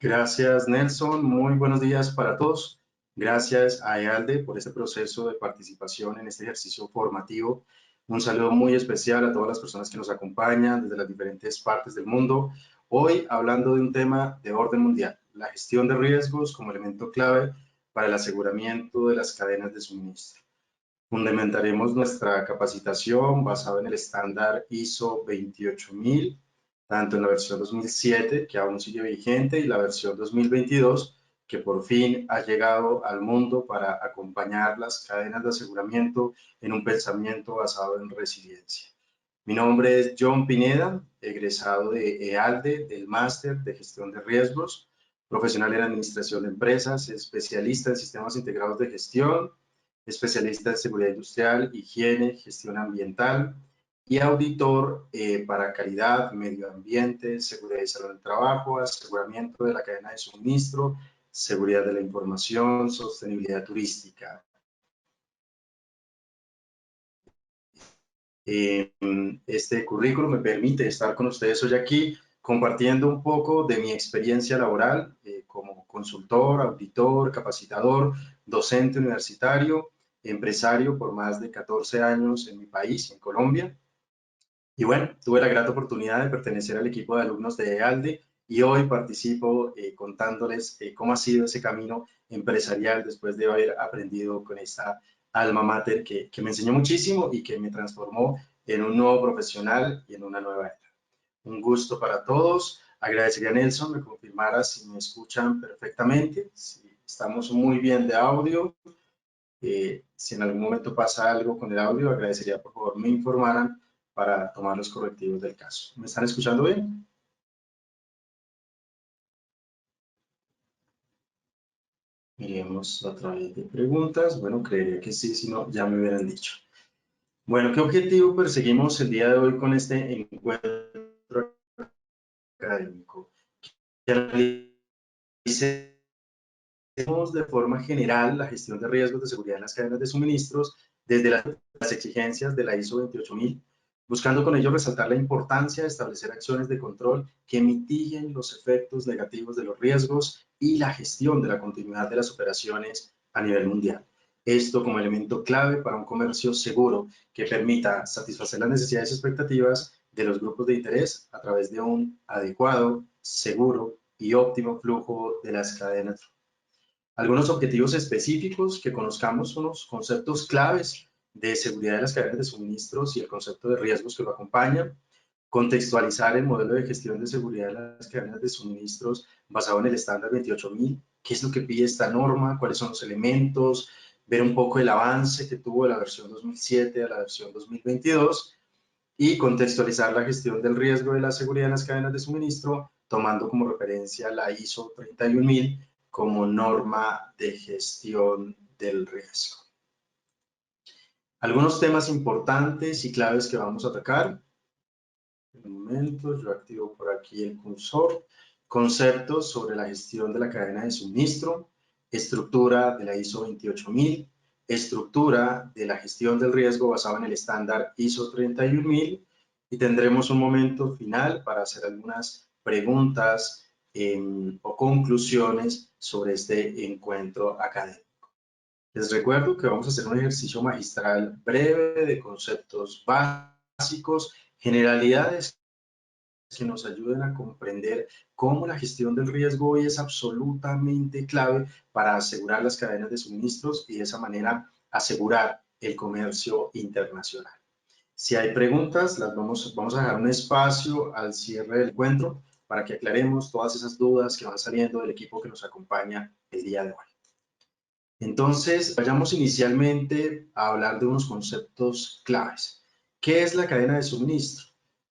Gracias, Nelson. Muy buenos días para todos. Gracias a EALDE por este proceso de participación en este ejercicio formativo. Un saludo muy especial a todas las personas que nos acompañan desde las diferentes partes del mundo. Hoy hablando de un tema de orden mundial, la gestión de riesgos como elemento clave para el aseguramiento de las cadenas de suministro. Fundamentaremos nuestra capacitación basada en el estándar ISO 28000, tanto en la versión 2007, que aún sigue vigente, y la versión 2022, que por fin ha llegado al mundo para acompañar las cadenas de aseguramiento en un pensamiento basado en resiliencia. Mi nombre es John Pineda, egresado de EALDE, del Máster de Gestión de Riesgos, profesional en Administración de Empresas, especialista en Sistemas Integrados de Gestión, especialista en seguridad industrial, higiene, gestión ambiental y auditor para calidad, medio ambiente, seguridad y salud del trabajo, aseguramiento de la cadena de suministro, seguridad de la información, sostenibilidad turística. Este currículum me permite estar con ustedes hoy aquí compartiendo un poco de mi experiencia laboral como consultor, auditor, capacitador, docente universitario, empresario por más de 14 años en mi país, en Colombia. Y bueno, tuve la grata oportunidad de pertenecer al equipo de alumnos de EALDE y hoy participo contándoles cómo ha sido ese camino empresarial después de haber aprendido con esta alma mater que me enseñó muchísimo y que me transformó en un nuevo profesional y en una nueva era. Un gusto para todos. Agradecería a Nelson me confirmara si me escuchan perfectamente, si estamos muy bien de audio. Si en algún momento pasa algo con el audio, agradecería por favor me informaran para tomar los correctivos del caso. ¿Me están escuchando bien? Miremos a través de preguntas. Bueno, creería que sí, si no, ya me hubieran dicho. Bueno, ¿qué objetivo perseguimos el día de hoy con este encuentro académico? Que analicemos de forma general la gestión de riesgos de seguridad en las cadenas de suministros desde las exigencias de la ISO 28000, buscando con ello resaltar la importancia de establecer acciones de control que mitiguen los efectos negativos de los riesgos y la gestión de la continuidad de las operaciones a nivel mundial. Esto como elemento clave para un comercio seguro que permita satisfacer las necesidades y expectativas de los grupos de interés a través de un adecuado, seguro y óptimo flujo de las cadenas. Algunos objetivos específicos que conozcamos son los conceptos claves de seguridad de las cadenas de suministros y el concepto de riesgos que lo acompañan. Contextualizar el modelo de gestión de seguridad de las cadenas de suministros basado en el estándar 28000. ¿Qué es lo que pide esta norma? ¿Cuáles son los elementos? Ver un poco el avance que tuvo de la versión 2007 a la versión 2022 y contextualizar la gestión del riesgo de la seguridad en las cadenas de suministro tomando como referencia la ISO 31000 como norma de gestión del riesgo. Algunos temas importantes y claves que vamos a atacar. Un momento, yo activo por aquí el cursor. Conceptos sobre la gestión de la cadena de suministro, estructura de la ISO 28000, estructura de la gestión del riesgo basado en el estándar ISO 31000 y tendremos un momento final para hacer algunas preguntas o conclusiones sobre este encuentro académico. Les recuerdo que vamos a hacer un ejercicio magistral breve de conceptos básicos, generalidades que nos ayuden a comprender cómo la gestión del riesgo hoy es absolutamente clave para asegurar las cadenas de suministros y de esa manera asegurar el comercio internacional. Si hay preguntas, vamos a dejar un espacio al cierre del encuentro para que aclaremos todas esas dudas que van saliendo del equipo que nos acompaña el día de hoy. Entonces, vayamos inicialmente a hablar de unos conceptos claves. ¿Qué es la cadena de suministro?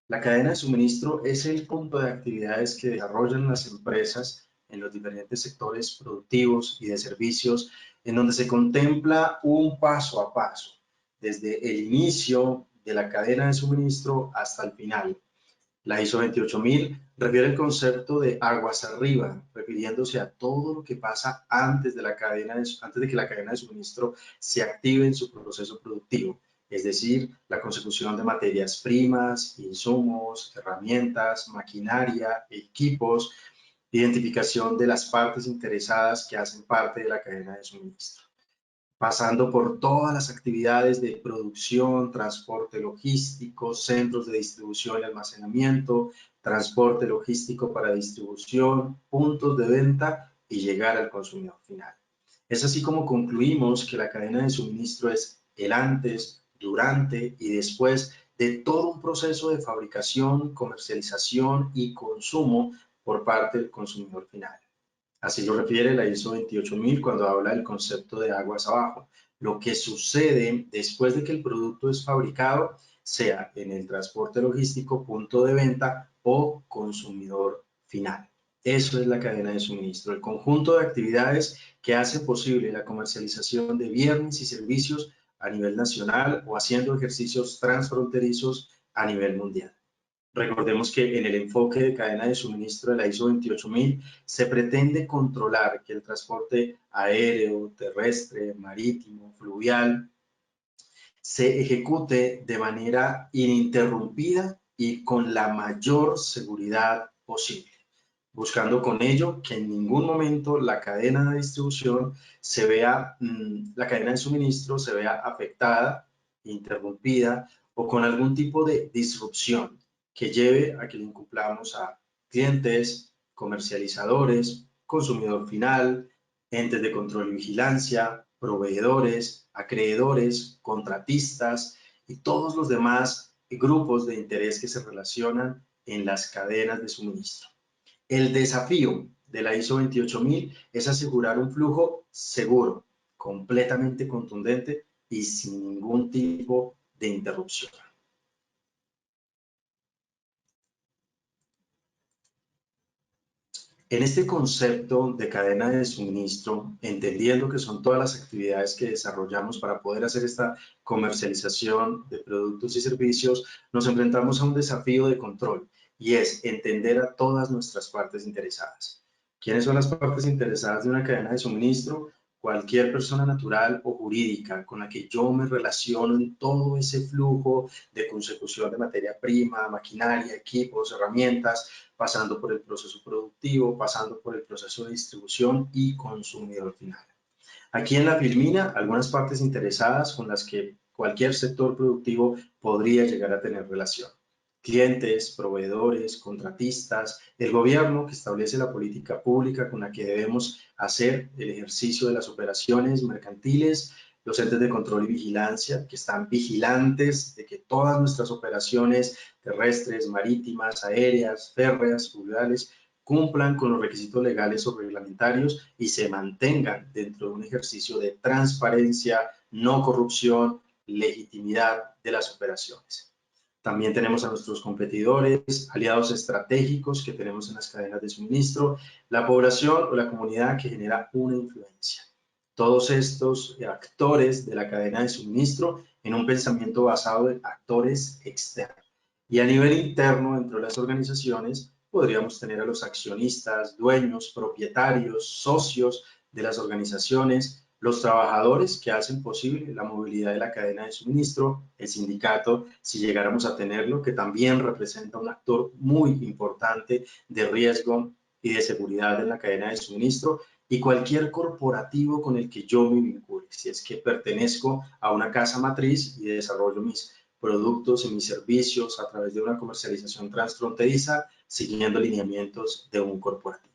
La cadena de suministro es el punto de actividades que desarrollan las empresas en los diferentes sectores productivos y de servicios, en donde se contempla un paso a paso, desde el inicio de la cadena de suministro hasta el final. La ISO 28000 refiere el concepto de aguas arriba, refiriéndose a todo lo que pasa antes de que la cadena de suministro se active en su proceso productivo, es decir, la consecución de materias primas, insumos, herramientas, maquinaria, equipos, identificación de las partes interesadas que hacen parte de la cadena de suministro, pasando por todas las actividades de producción, transporte logístico, centros de distribución y almacenamiento, transporte logístico para distribución, puntos de venta y llegar al consumidor final. Es así como concluimos que la cadena de suministro es el antes, durante y después de todo un proceso de fabricación, comercialización y consumo por parte del consumidor final. Así lo refiere la ISO 28000 cuando habla del concepto de aguas abajo. Lo que sucede después de que el producto es fabricado, sea en el transporte logístico, punto de venta o consumidor final. Eso es la cadena de suministro, el conjunto de actividades que hace posible la comercialización de bienes y servicios a nivel nacional o haciendo ejercicios transfronterizos a nivel mundial. Recordemos que en el enfoque de cadena de suministro de la ISO 28000 se pretende controlar que el transporte aéreo, terrestre, marítimo, fluvial se ejecute de manera ininterrumpida y con la mayor seguridad posible, buscando con ello que en ningún momento la cadena de distribución se vea, la cadena de suministro se vea afectada, interrumpida o con algún tipo de disrupción que lleve a que le incumplamos a clientes, comercializadores, consumidor final, entes de control y vigilancia, proveedores, acreedores, contratistas y todos los demás grupos de interés que se relacionan en las cadenas de suministro. El desafío de la ISO 28000 es asegurar un flujo seguro, completamente contundente y sin ningún tipo de interrupción. En este concepto de cadena de suministro, entendiendo que son todas las actividades que desarrollamos para poder hacer esta comercialización de productos y servicios, nos enfrentamos a un desafío de control y es entender a todas nuestras partes interesadas. ¿Quiénes son las partes interesadas de una cadena de suministro? Cualquier persona natural o jurídica con la que yo me relaciono en todo ese flujo de consecución de materia prima, maquinaria, equipos, herramientas, pasando por el proceso productivo, pasando por el proceso de distribución y consumidor final. Aquí en la Filmina, algunas partes interesadas con las que cualquier sector productivo podría llegar a tener relación. Clientes, proveedores, contratistas, el gobierno que establece la política pública con la que debemos hacer el ejercicio de las operaciones mercantiles, los entes de control y vigilancia que están vigilantes de que todas nuestras operaciones terrestres, marítimas, aéreas, férreas, fluviales, cumplan con los requisitos legales o reglamentarios y se mantengan dentro de un ejercicio de transparencia, no corrupción, legitimidad de las operaciones. También tenemos a nuestros competidores, aliados estratégicos que tenemos en las cadenas de suministro, la población o la comunidad que genera una influencia. Todos estos actores de la cadena de suministro en un pensamiento basado en actores externos. Y a nivel interno, dentro de las organizaciones, podríamos tener a los accionistas, dueños, propietarios, socios de las organizaciones, los trabajadores que hacen posible la movilidad de la cadena de suministro, el sindicato, si llegáramos a tenerlo, que también representa un actor muy importante de riesgo y de seguridad en la cadena de suministro, y cualquier corporativo con el que yo me vincule, si es que pertenezco a una casa matriz y desarrollo mis productos y mis servicios a través de una comercialización transfronteriza, siguiendo lineamientos de un corporativo.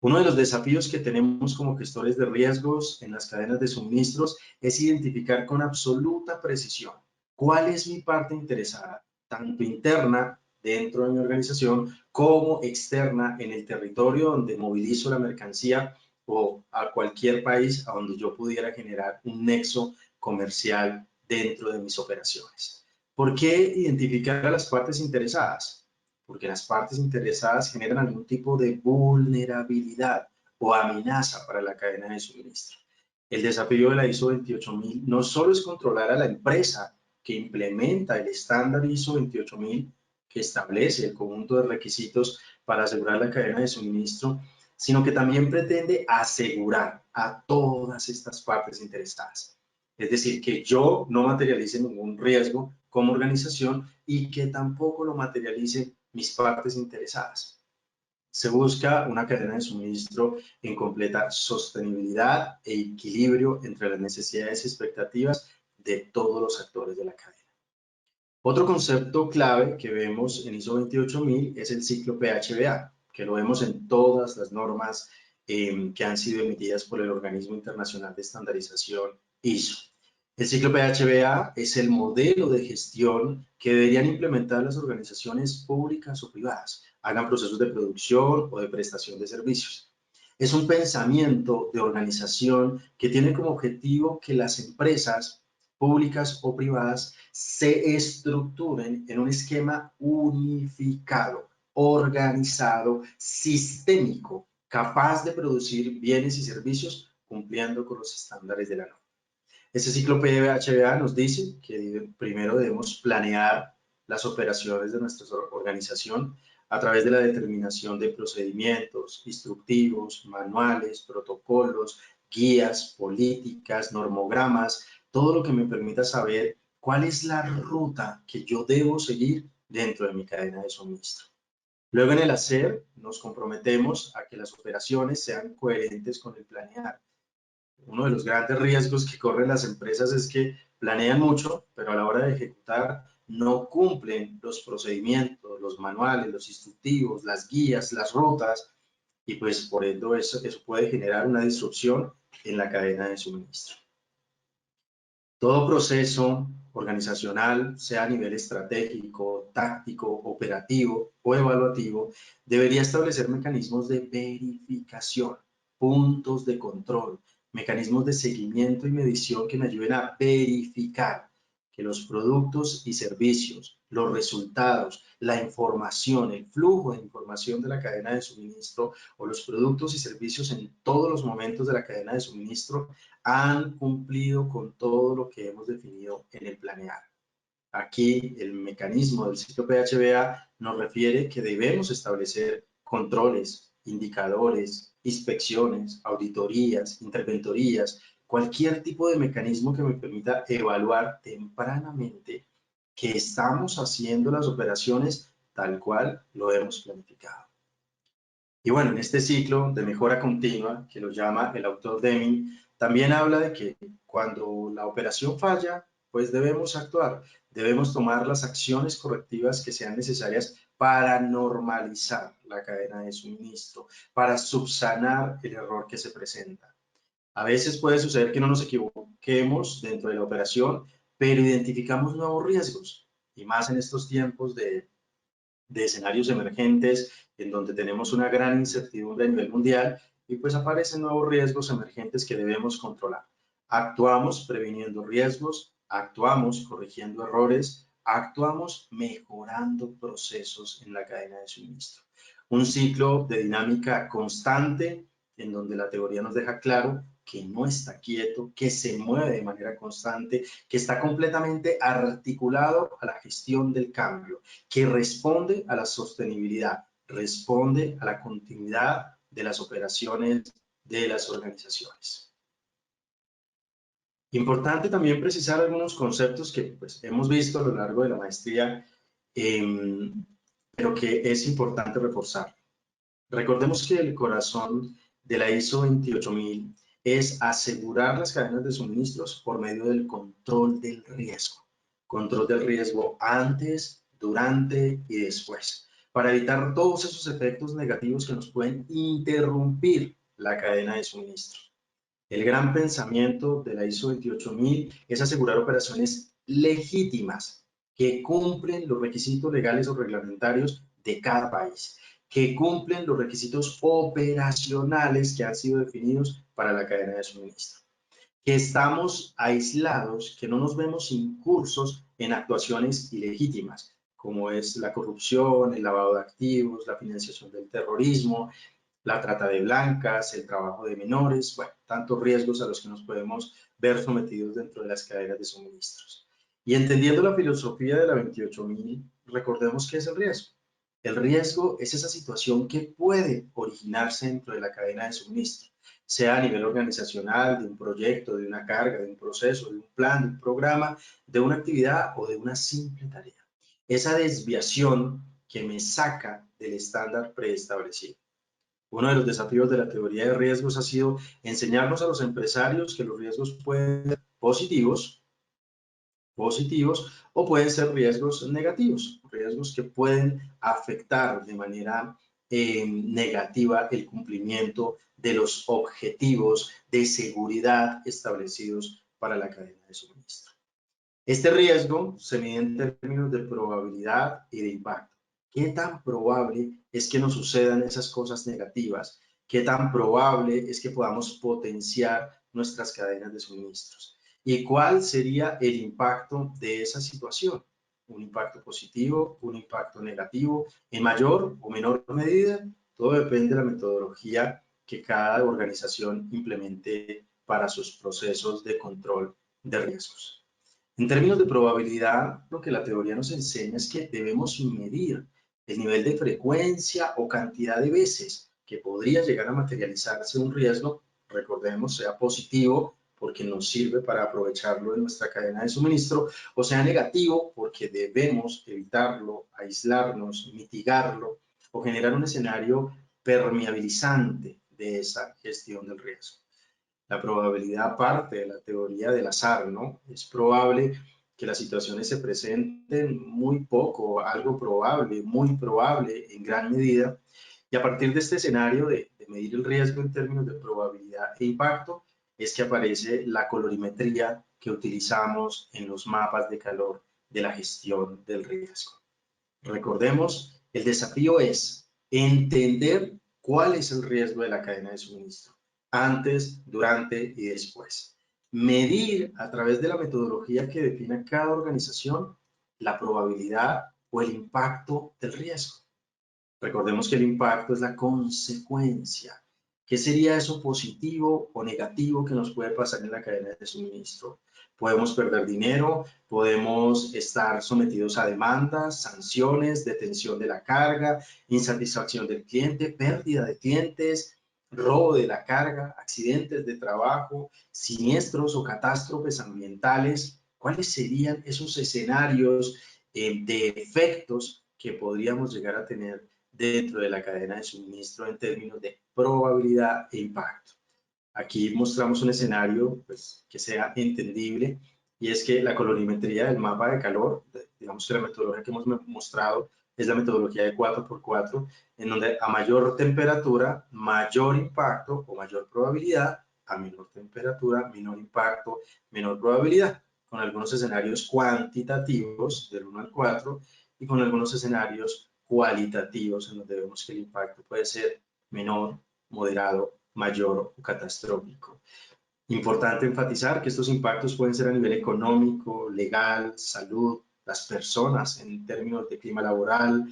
Uno de los desafíos que tenemos como gestores de riesgos en las cadenas de suministros es identificar con absoluta precisión cuál es mi parte interesada, tanto interna dentro de mi organización como externa en el territorio donde movilizo la mercancía o a cualquier país a donde yo pudiera generar un nexo comercial dentro de mis operaciones. ¿Por qué identificar a las partes interesadas? Porque las partes interesadas generan algún tipo de vulnerabilidad o amenaza para la cadena de suministro. El desafío de la ISO 28000 no solo es controlar a la empresa que implementa el estándar ISO 28000 que establece el conjunto de requisitos para asegurar la cadena de suministro, sino que también pretende asegurar a todas estas partes interesadas. Es decir, que yo no materialice ningún riesgo como organización y que tampoco lo materialicen mis partes interesadas. Se busca una cadena de suministro en completa sostenibilidad e equilibrio entre las necesidades y expectativas de todos los actores de la cadena. Otro concepto clave que vemos en ISO 28000 es el ciclo PHBA, que lo vemos en todas las normas que han sido emitidas por el Organismo Internacional de Estandarización ISO. El ciclo PHBA es el modelo de gestión que deberían implementar las organizaciones públicas o privadas, hagan procesos de producción o de prestación de servicios. Es un pensamiento de organización que tiene como objetivo que las empresas públicas o privadas se estructuren en un esquema unificado, organizado, sistémico, capaz de producir bienes y servicios cumpliendo con los estándares de la norma. Este ciclo PHBA nos dice que primero debemos planear las operaciones de nuestra organización a través de la determinación de procedimientos instructivos, manuales, protocolos, guías, políticas, normogramas, todo lo que me permita saber cuál es la ruta que yo debo seguir dentro de mi cadena de suministro. Luego en el hacer nos comprometemos a que las operaciones sean coherentes con el planear. Uno de los grandes riesgos que corren las empresas es que planean mucho, pero a la hora de ejecutar no cumplen los procedimientos, los manuales, los instructivos, las guías, las rutas, y pues por ende eso puede generar una disrupción en la cadena de suministro. Todo proceso organizacional, sea a nivel estratégico, táctico, operativo o evaluativo, debería establecer mecanismos de verificación, puntos de control, mecanismos de seguimiento y medición que me ayuden a verificar que los productos y servicios, los resultados, la información, el flujo de información de la cadena de suministro o los productos y servicios en todos los momentos de la cadena de suministro han cumplido con todo lo que hemos definido en el planear. Aquí el mecanismo del ciclo PHBA nos refiere que debemos establecer controles, indicadores, inspecciones, auditorías, interventorías, cualquier tipo de mecanismo que me permita evaluar tempranamente que estamos haciendo las operaciones tal cual lo hemos planificado. Y bueno, en este ciclo de mejora continua, que lo llama el autor Deming, también habla de que cuando la operación falla, pues debemos actuar, debemos tomar las acciones correctivas que sean necesarias para normalizar la cadena de suministro, para subsanar el error que se presenta. A veces puede suceder que no nos equivoquemos dentro de la operación, pero identificamos nuevos riesgos, y más en estos tiempos de escenarios emergentes en donde tenemos una gran incertidumbre a nivel mundial y pues aparecen nuevos riesgos emergentes que debemos controlar. Actuamos previniendo riesgos, actuamos corrigiendo errores, actuamos mejorando procesos en la cadena de suministro. Un ciclo de dinámica constante en donde la teoría nos deja claro que no está quieto, que se mueve de manera constante, que está completamente articulado a la gestión del cambio, que responde a la sostenibilidad, responde a la continuidad de las operaciones de las organizaciones. Importante también precisar algunos conceptos que pues, hemos visto a lo largo de la maestría, pero que es importante reforzar. Recordemos que el corazón de la ISO 28000 es asegurar las cadenas de suministros por medio del control del riesgo. Control del riesgo antes, durante y después, para evitar todos esos efectos negativos que nos pueden interrumpir la cadena de suministro. El gran pensamiento de la ISO 28000 es asegurar operaciones legítimas que cumplen los requisitos legales o reglamentarios de cada país, que cumplen los requisitos operacionales que han sido definidos para la cadena de suministro, que estamos aislados, que no nos vemos incursos en actuaciones ilegítimas, como es la corrupción, el lavado de activos, la financiación del terrorismo, la trata de blancas, el trabajo de menores, bueno, tantos riesgos a los que nos podemos ver sometidos dentro de las cadenas de suministros. Y entendiendo la filosofía de la 28000, recordemos qué es el riesgo. El riesgo es esa situación que puede originarse dentro de la cadena de suministro, sea a nivel organizacional, de un proyecto, de una carga, de un proceso, de un plan, de un programa, de una actividad o de una simple tarea. Esa desviación que me saca del estándar preestablecido. Uno de los desafíos de la teoría de riesgos ha sido enseñarnos a los empresarios que los riesgos pueden ser positivos o pueden ser riesgos negativos, riesgos que pueden afectar de manera negativa el cumplimiento de los objetivos de seguridad establecidos para la cadena de suministro. Este riesgo se mide en términos de probabilidad y de impacto. ¿Qué tan probable es que nos sucedan esas cosas negativas? ¿Qué tan probable es que podamos potenciar nuestras cadenas de suministros? ¿Y cuál sería el impacto de esa situación? ¿Un impacto positivo? ¿Un impacto negativo? ¿En mayor o menor medida? Todo depende de la metodología que cada organización implemente para sus procesos de control de riesgos. En términos de probabilidad, lo que la teoría nos enseña es que debemos medir el nivel de frecuencia o cantidad de veces que podría llegar a materializarse un riesgo, recordemos, sea positivo porque nos sirve para aprovecharlo en nuestra cadena de suministro, o sea negativo porque debemos evitarlo, aislarnos, mitigarlo o generar un escenario permeabilizante de esa gestión del riesgo. La probabilidad parte de la teoría del azar, ¿no? Es probable que las situaciones se presenten muy poco, algo probable, muy probable en gran medida. Y a partir de este escenario de medir el riesgo en términos de probabilidad e impacto, es que aparece la colorimetría que utilizamos en los mapas de calor de la gestión del riesgo. Recordemos, el desafío es entender cuál es el riesgo de la cadena de suministro, antes, durante y después. Medir a través de la metodología que define cada organización la probabilidad o el impacto del riesgo. Recordemos que el impacto es la consecuencia. ¿Qué sería eso positivo o negativo que nos puede pasar en la cadena de suministro? Podemos perder dinero, podemos estar sometidos a demandas, sanciones, detención de la carga, insatisfacción del cliente, pérdida de clientes, robo de la carga, accidentes de trabajo, siniestros o catástrofes ambientales. ¿Cuáles serían esos escenarios de efectos que podríamos llegar a tener dentro de la cadena de suministro en términos de probabilidad e impacto? Aquí mostramos un escenario pues, que sea entendible, y es que la colorimetría del mapa de calor, digamos que la metodología que hemos mostrado es la metodología de 4x4, en donde a mayor temperatura, mayor impacto o mayor probabilidad, a menor temperatura, menor impacto, menor probabilidad, con algunos escenarios cuantitativos del 1 al 4 y con algunos escenarios cualitativos en donde vemos que el impacto puede ser menor, moderado, mayor o catastrófico. Importante enfatizar que estos impactos pueden ser a nivel económico, legal, salud, las personas en términos de clima laboral,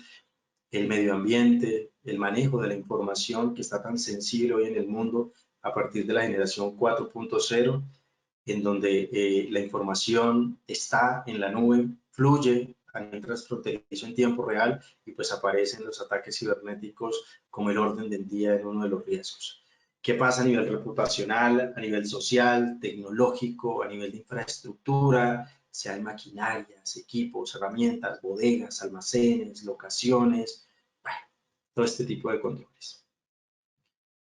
el medio ambiente, el manejo de la información que está tan sensible hoy en el mundo a partir de la generación 4.0, en donde la información está en la nube, fluye a nivel transfronterizo en tiempo real y pues aparecen los ataques cibernéticos como el orden del día en uno de los riesgos. ¿Qué pasa a nivel reputacional, a nivel social, tecnológico, a nivel de infraestructura, sea en maquinarias, equipos, herramientas, bodegas, almacenes, locaciones, bueno, todo este tipo de controles?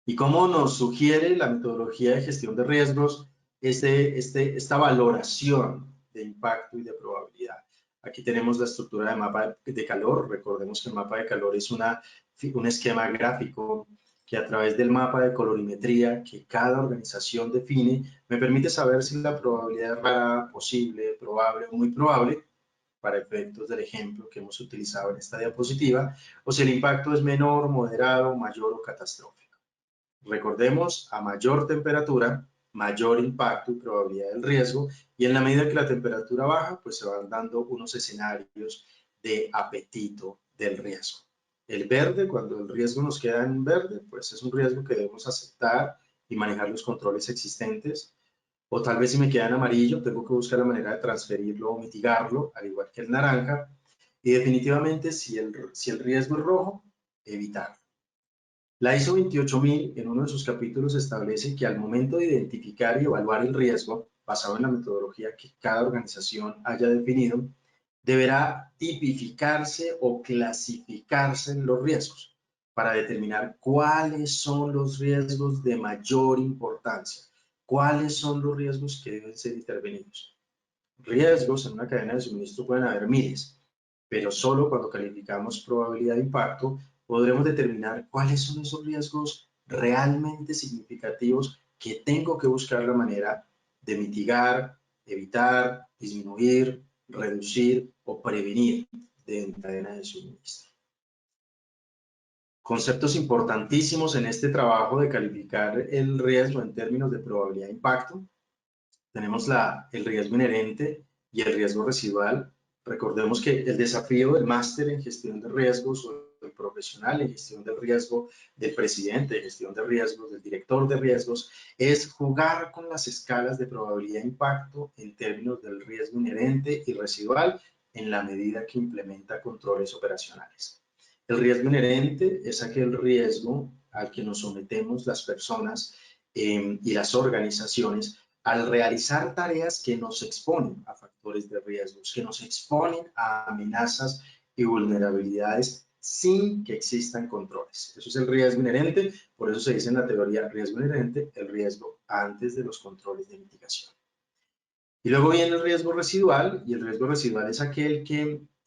¿Y cómo nos sugiere la metodología de gestión de riesgos esta valoración de impacto y de probabilidad? Aquí tenemos la estructura de mapa de calor. Recordemos que el mapa de calor es un esquema gráfico que a través del mapa de colorimetría que cada organización define, me permite saber si la probabilidad es rara, posible, probable o muy probable, para efectos del ejemplo que hemos utilizado en esta diapositiva, o si el impacto es menor, moderado, mayor o catastrófico. Recordemos, a mayor temperatura, mayor impacto y probabilidad del riesgo, y en la medida que la temperatura baja, pues se van dando unos escenarios de apetito del riesgo. El verde, cuando el riesgo nos queda en verde, pues es un riesgo que debemos aceptar y manejar los controles existentes. O tal vez si me queda en amarillo, tengo que buscar la manera de transferirlo o mitigarlo, al igual que el naranja. Y definitivamente, si el riesgo es rojo, evitarlo. La ISO 28000 en uno de sus capítulos establece que al momento de identificar y evaluar el riesgo, basado en la metodología que cada organización haya definido, deberá tipificarse o clasificarse los riesgos para determinar cuáles son los riesgos de mayor importancia, cuáles son los riesgos que deben ser intervenidos. Riesgos en una cadena de suministro pueden haber miles, pero solo cuando calificamos probabilidad de impacto podremos determinar cuáles son esos riesgos realmente significativos que tengo que buscar la manera de mitigar, evitar, disminuir, reducir o prevenir de una cadena de suministro. Conceptos importantísimos en este trabajo de calificar el riesgo en términos de probabilidad de impacto. Tenemos el riesgo inherente y el riesgo residual. Recordemos que el desafío del máster en gestión de riesgos o el profesional en gestión del riesgo, del presidente de gestión de riesgos, del director de riesgos, es jugar con las escalas de probabilidad de impacto en términos del riesgo inherente y residual en la medida que implementa controles operacionales. El riesgo inherente es aquel riesgo al que nos sometemos las personas y las organizaciones al realizar tareas que nos exponen a factores de riesgos, que nos exponen a amenazas y vulnerabilidades sin que existan controles. Eso es el riesgo inherente, por eso se dice en la teoría riesgo inherente, el riesgo antes de los controles de mitigación. Y luego viene el riesgo residual, y el riesgo residual es aquel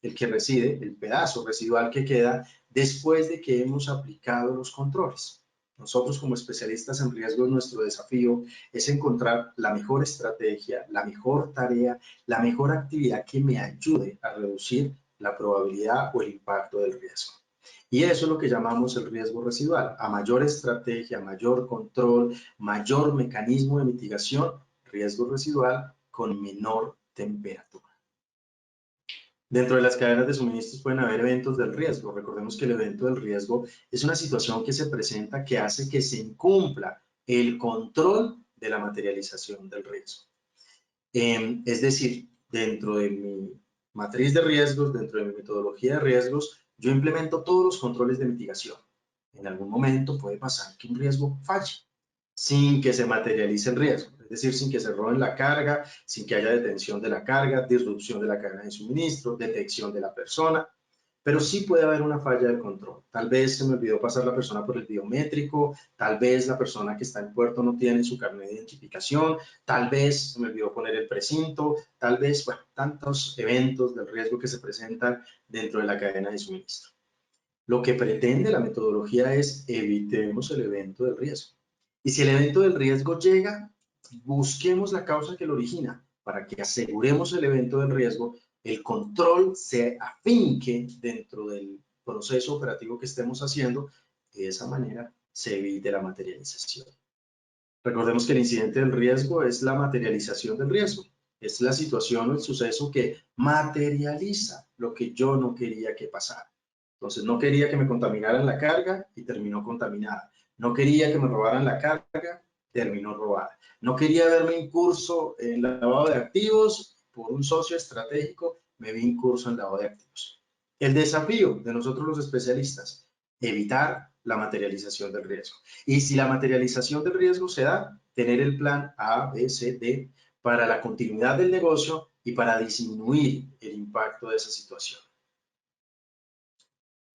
el que reside, el pedazo residual que queda después de que hemos aplicado los controles. Nosotros como especialistas en riesgos, nuestro desafío es encontrar la mejor estrategia, la mejor tarea, la mejor actividad que me ayude a reducir la probabilidad o el impacto del riesgo. Y eso es lo que llamamos el riesgo residual. A mayor estrategia, mayor control, mayor mecanismo de mitigación, riesgo residual con menor temperatura. Dentro de las cadenas de suministros pueden haber eventos del riesgo. Recordemos que el evento del riesgo es una situación que se presenta que hace que se incumpla el control de la materialización del riesgo. Es decir, dentro de mi matriz de riesgos, dentro de mi metodología de riesgos, yo implemento todos los controles de mitigación. En algún momento puede pasar que un riesgo falle sin que se materialice el riesgo, es decir, sin que se roben la carga, sin que haya detención de la carga, disrupción de la cadena de suministro, detección de la persona, pero sí puede haber una falla de control. Tal vez se me olvidó pasar la persona por el biométrico, tal vez la persona que está en puerto no tiene su carnet de identificación, tal vez se me olvidó poner el precinto, tal vez, bueno, tantos eventos del riesgo que se presentan dentro de la cadena de suministro. Lo que pretende la metodología es evitemos el evento del riesgo. Y si el evento del riesgo llega, busquemos la causa que lo origina para que aseguremos el evento del riesgo, el control se afinque dentro del proceso operativo que estemos haciendo y de esa manera se evite la materialización. Recordemos que el incidente del riesgo es la materialización del riesgo. Es la situación o el suceso que materializa lo que yo no quería que pasara. Entonces, no quería que me contaminaran la carga y terminó contaminada. No quería que me robaran la carga, terminó robada. No quería verme incurso en lavado de activos por un socio estratégico, me vi incurso en lavado de activos. El desafío de nosotros los especialistas, evitar la materialización del riesgo. Y si la materialización del riesgo se da, tener el plan A, B, C, D para la continuidad del negocio y para disminuir el impacto de esa situación.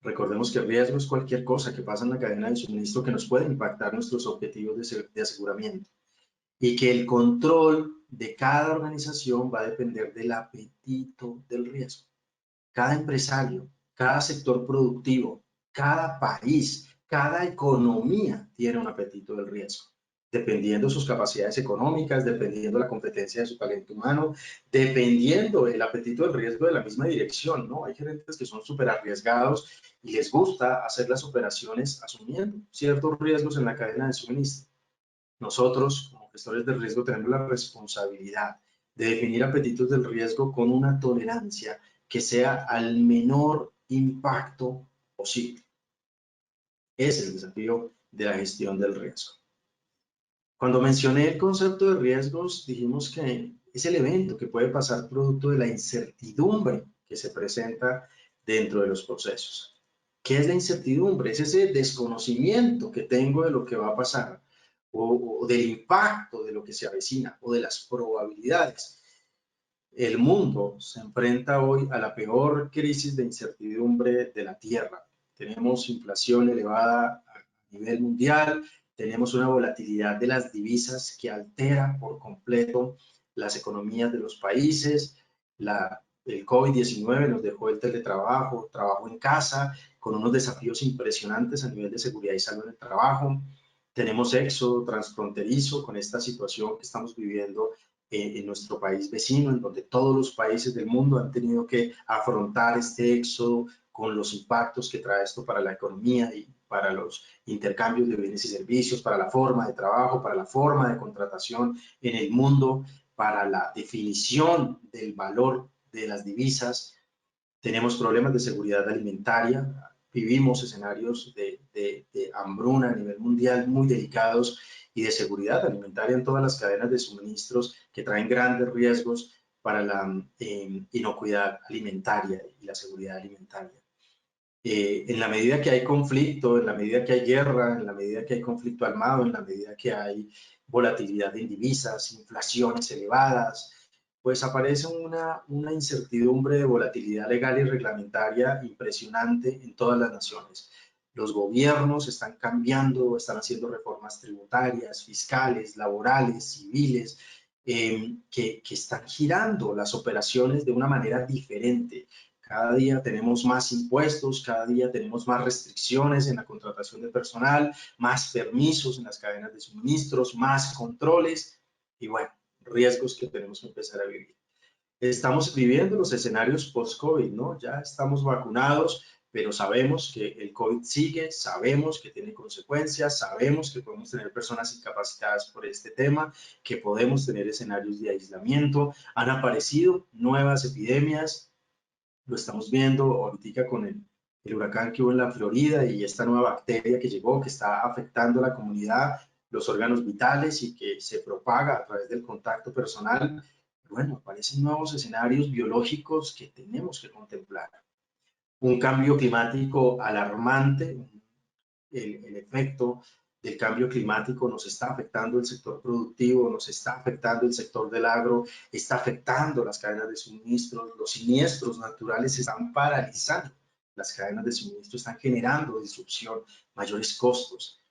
Recordemos que el riesgo es cualquier cosa que pasa en la cadena de suministro que nos puede impactar nuestros objetivos de aseguramiento y que el control de cada organización va a depender del apetito del riesgo. Cada empresario, cada sector productivo, cada país, cada economía tiene un apetito del riesgo, dependiendo de sus capacidades económicas, dependiendo de la competencia de su talento humano, dependiendo el apetito del riesgo de la misma dirección, ¿no? Hay gerentes que son súper arriesgados y les gusta hacer las operaciones asumiendo ciertos riesgos en la cadena de suministro. Nosotros, como gestores de riesgo, tenemos la responsabilidad de definir apetitos del riesgo con una tolerancia que sea al menor impacto posible. Ese es el desafío de la gestión del riesgo. Cuando mencioné el concepto de riesgos, dijimos que es el evento que puede pasar producto de la incertidumbre que se presenta dentro de los procesos. ¿Qué es la incertidumbre? Es ese desconocimiento que tengo de lo que va a pasar o del impacto de lo que se avecina o de las probabilidades. El mundo se enfrenta hoy a la peor crisis de incertidumbre de la Tierra. tenemos inflación elevada a nivel mundial, tenemos una volatilidad de las divisas que altera por completo las economías de los países. El COVID-19 nos dejó el teletrabajo, trabajo en casa, con unos desafíos impresionantes a nivel de seguridad y salud en el trabajo. Tenemos éxodo transfronterizo con esta situación que estamos viviendo en nuestro país vecino, en donde todos los países del mundo han tenido que afrontar este éxodo con los impactos que trae esto para la economía y para los intercambios de bienes y servicios, para la forma de trabajo, para la forma de contratación en el mundo, para la definición del valor de las divisas. Tenemos problemas de seguridad alimentaria, vivimos escenarios de hambruna a nivel mundial muy delicados y de seguridad alimentaria en todas las cadenas de suministros que traen grandes riesgos para la inocuidad alimentaria y la seguridad alimentaria. En la medida que hay conflicto, en la medida que hay guerra, en la medida que hay conflicto armado, en la medida que hay volatilidad en divisas, inflaciones elevadas, pues aparece una incertidumbre de volatilidad legal y reglamentaria impresionante en todas las naciones. Los gobiernos están cambiando, están haciendo reformas tributarias, fiscales, laborales, civiles, que están girando las operaciones de una manera diferente. Cada día tenemos más impuestos, cada día tenemos más restricciones en la contratación de personal, más permisos en las cadenas de suministros, más controles y bueno, riesgos que tenemos que empezar a vivir. Estamos viviendo los escenarios post-COVID, ¿no? Ya estamos vacunados, pero sabemos que el COVID sigue, sabemos que tiene consecuencias, sabemos que podemos tener personas incapacitadas por este tema, que podemos tener escenarios de aislamiento. Han aparecido nuevas epidemias, lo estamos viendo ahorita con el huracán que hubo en la Florida y esta nueva bacteria que llegó, que está afectando a la comunidad, los órganos vitales y que se propaga a través del contacto personal. Bueno, aparecen nuevos escenarios biológicos que tenemos que contemplar. Un cambio climático alarmante, el efecto del cambio climático nos está afectando el sector productivo, nos está afectando el sector del agro, está afectando las cadenas de suministro, los siniestros naturales están paralizando las cadenas de suministro, están generando disrupción, mayores costos.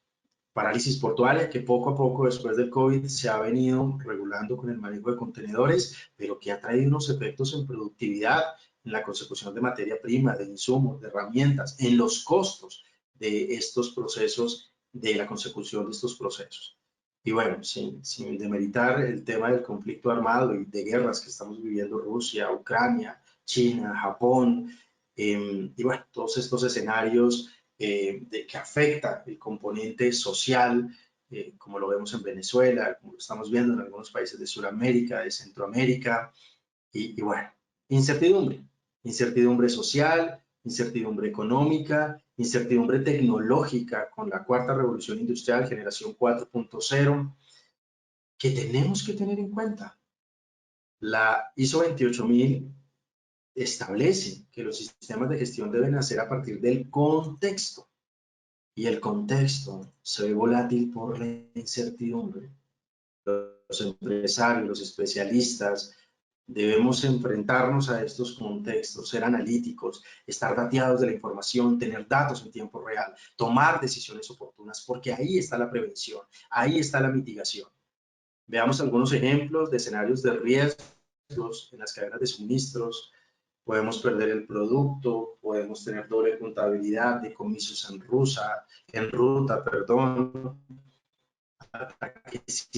Parálisis portuaria que poco a poco después del COVID se ha venido regulando con el manejo de contenedores, pero que ha traído unos efectos en productividad, en la consecución de materia prima, de insumos, de herramientas, en los costos de estos procesos, de la consecución de estos procesos. Y bueno, sin demeritar el tema del conflicto armado y de guerras que estamos viviendo Rusia, Ucrania, China, Japón, y bueno, todos estos escenarios que afecta el componente social, como lo vemos en Venezuela, como lo estamos viendo en algunos países de Sudamérica, de Centroamérica, y bueno, incertidumbre social, incertidumbre económica, incertidumbre tecnológica con la cuarta revolución industrial, generación 4.0, que tenemos que tener en cuenta. La ISO 28000 establece que los sistemas de gestión deben nacer a partir del contexto. Y el contexto se ve volátil por la incertidumbre. Los empresarios, los especialistas, debemos enfrentarnos a estos contextos, ser analíticos, estar dateados de la información, tener datos en tiempo real, tomar decisiones oportunas, porque ahí está la prevención, ahí está la mitigación. Veamos algunos ejemplos de escenarios de riesgos en las cadenas de suministros. Podemos perder el producto, podemos tener doble contabilidad, decomisos en ruta, ataques